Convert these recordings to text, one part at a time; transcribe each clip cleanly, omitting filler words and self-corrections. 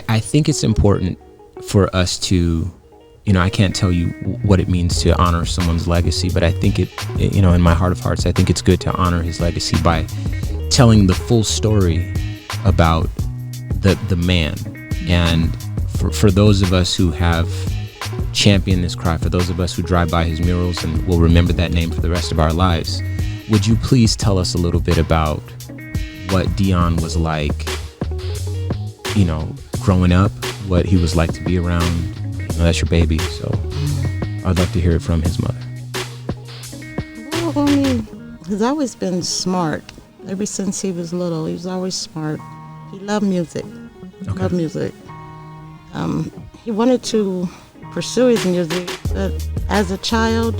I think it's important for us to, I can't tell you what it means to honor someone's legacy, but I think in my heart of hearts, I think it's good to honor his legacy by telling the full story about the man. And for those of us who have championed this cry, for those of us who drive by his murals and will remember that name for the rest of our lives, would you please tell us a little bit about what Dion was like, growing up, what he was like to be around? That's your baby, so I'd love to hear it from his mother. Well, he's always been smart. Ever since he was little, he was always smart. He loved music. He wanted to pursue his music, but as a child,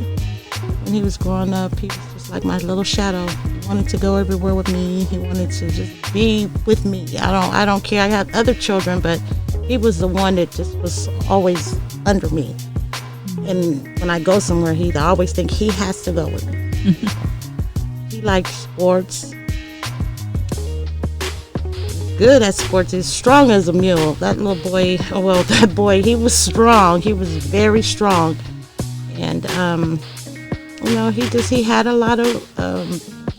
when he was growing up, he was just like my little shadow. He wanted to go everywhere with me. He wanted to just be with me. I don't care. I had other children, but he was the one that just was always under me. And when I go somewhere, he'd always think he has to go with me. He liked sports. Good at sports. He's strong as a mule. That little boy, he was strong. He was very strong. And, he had a lot of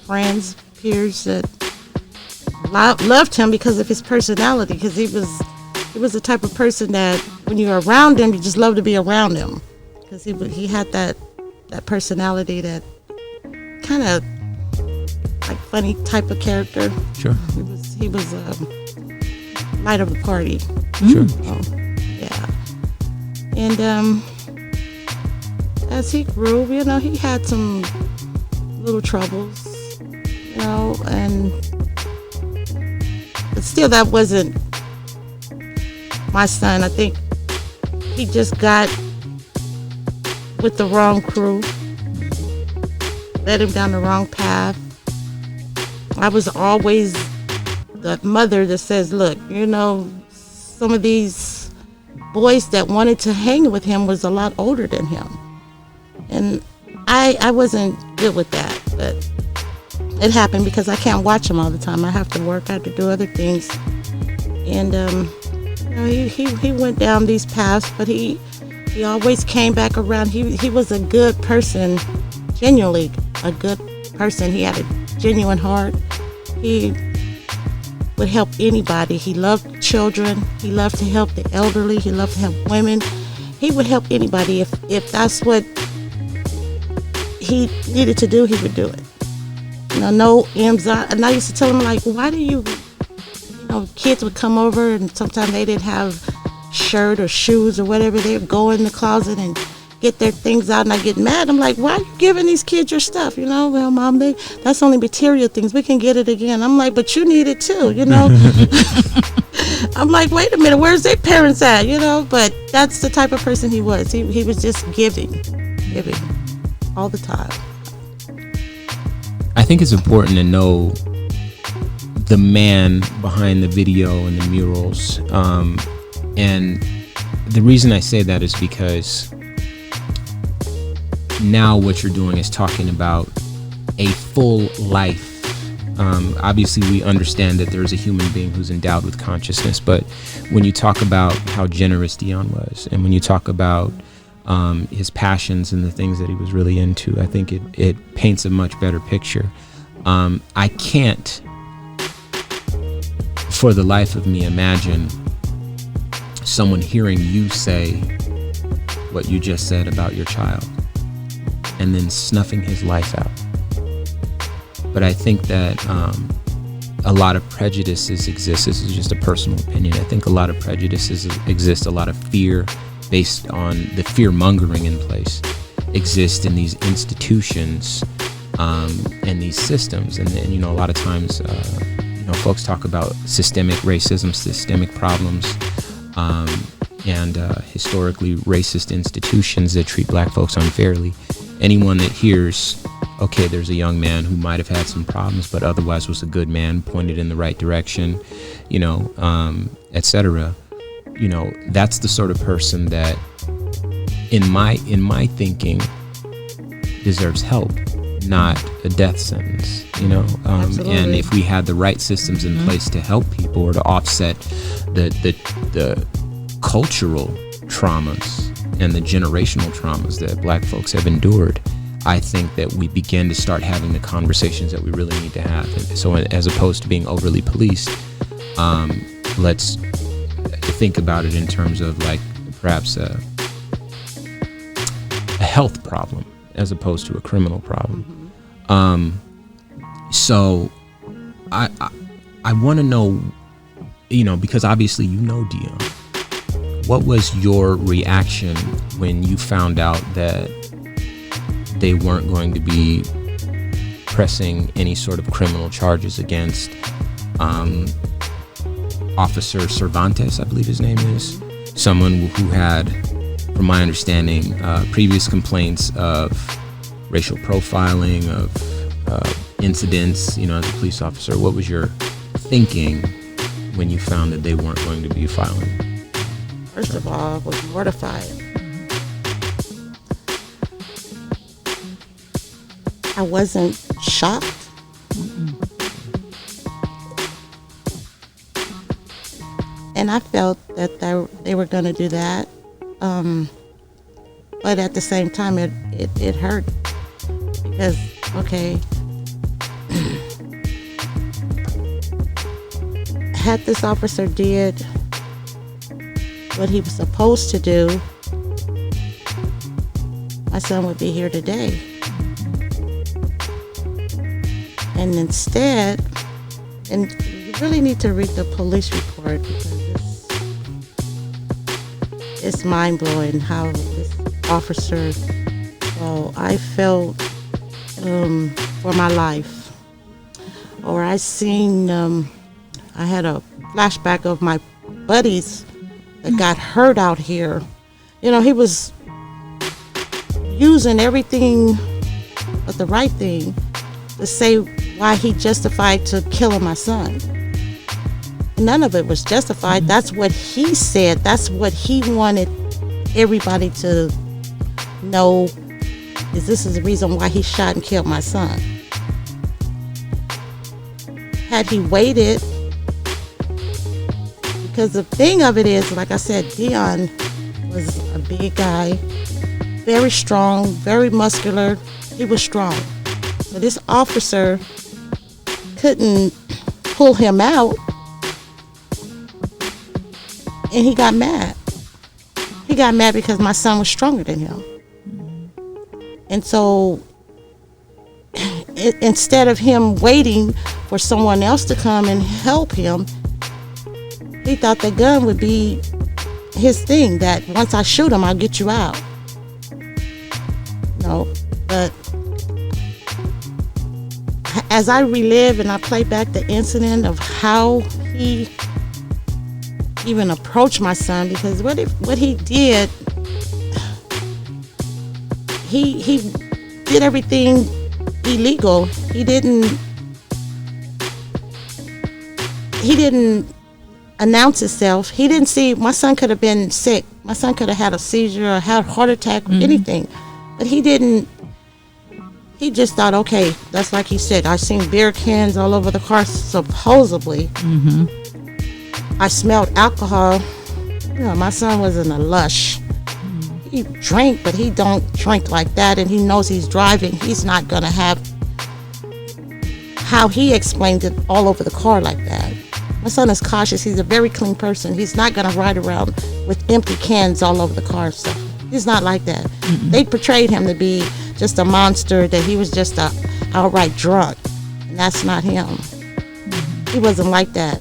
friends, peers that loved him because of his personality, because he was the type of person that when you're around him, you just love to be around him, because he had that personality, that kind of like funny type of character. Sure. He was light of the party. Sure. Yeah. And as he grew, he had some little troubles, but still, that wasn't my son. I think he just got with the wrong crew, led him down the wrong path. I was always the mother that says, look, some of these boys that wanted to hang with him was a lot older than him. And I wasn't good with that, but it happened because I can't watch him all the time. I have to work, I have to do other things. And he went down these paths, but he always came back around. He was a good person, genuinely a good person. He had a genuine heart. He would help anybody. He loved children. He loved to help the elderly. He loved to help women. He would help anybody. If that's what he needed to do, he would do it. No ends. And I used to tell him, like, why do you kids would come over and sometimes they didn't have shirt or shoes or whatever. They would go in the closet and get their things out, and I get mad. I'm like, why are you giving these kids your stuff? Well, Mom, that's only material things. We can get it again. I'm like, but you need it too, I'm like, wait a minute, where's their parents at? But that's the type of person he was. He was just giving all the time. I think it's important to know the man behind the video and the murals. And the reason I say that is because now what you're doing is talking about a full life. Obviously, we understand that there's a human being who's endowed with consciousness, but when you talk about how generous Dion was, and when you talk about his passions and the things that he was really into, I think it paints a much better picture. I can't, for the life of me, imagine someone hearing you say what you just said about your child and then snuffing his life out. But I think that a lot of prejudices exist. This is just a personal opinion. I think a lot of prejudices exist, a lot of fear based on the fear mongering in place exist in these institutions and these systems. And a lot of times, folks talk about systemic racism, systemic problems, and historically racist institutions that treat black folks unfairly. Anyone that hears, okay, there's a young man who might have had some problems, but otherwise was a good man, pointed in the right direction, etc. That's the sort of person that, in my thinking, deserves help. not a death sentence, you know. And if we had the right systems in place to help people or to offset the cultural traumas and the generational traumas that Black folks have endured, I think that we begin to start having the conversations that we really need to have. And so as opposed to being overly policed, let's think about it in terms of like perhaps a health problem as opposed to a criminal problem. So I want to know, you know, because obviously you know Dion, what was your reaction when you found out that they weren't going to be pressing any sort of criminal charges against Officer Cervantes, I believe his name is, someone who had, from my understanding, previous complaints of racial profiling, of incidents, you know, as a police officer? What was your thinking when you found that they weren't going to be filing? First of all, I was mortified. I wasn't shocked. And I felt that they were going to do that. But at the same time, it hurt. Because, okay, had this officer did what he was supposed to do, my son would be here today. And instead, and you really need to read the police report because it's mind-blowing how this officer, so I felt for my life. Or I seen, I had a flashback of my buddies that got hurt out here. You know, he was using everything but the right thing to say why he justified to killing my son. None of it was justified. That's what he said. That's what he wanted everybody to know, is this is the reason why he shot and killed my son. Had he waited, because the thing of it is, like I said, Dion was a big guy, very strong, very muscular. He was strong. So this officer couldn't pull him out, and he got mad. He got mad because my son was stronger than him. And so instead of him waiting for someone else to come and help him, he thought the gun would be his thing, that once I shoot him, I'll get you out. No, but as I relive and I play back the incident of how he even approached my son, because what he did, he did everything illegal. He didn't announce himself. He didn't see, my son could have been sick. My son could have had a seizure or had a heart attack or anything. But he didn't. He just thought, okay, that's like he said, I seen beer cans all over the car, supposedly. I smelled alcohol. You know, my son wasn't a lush. He drank, but he don't drink like that, and he knows he's driving. He's not gonna have how he explained it all over the car like that. My son is cautious. He's a very clean person. He's not gonna ride around with empty cans all over the car. So he's not like that. They portrayed him to be just a monster, that he was just a outright drunk, and that's not him. He wasn't like that.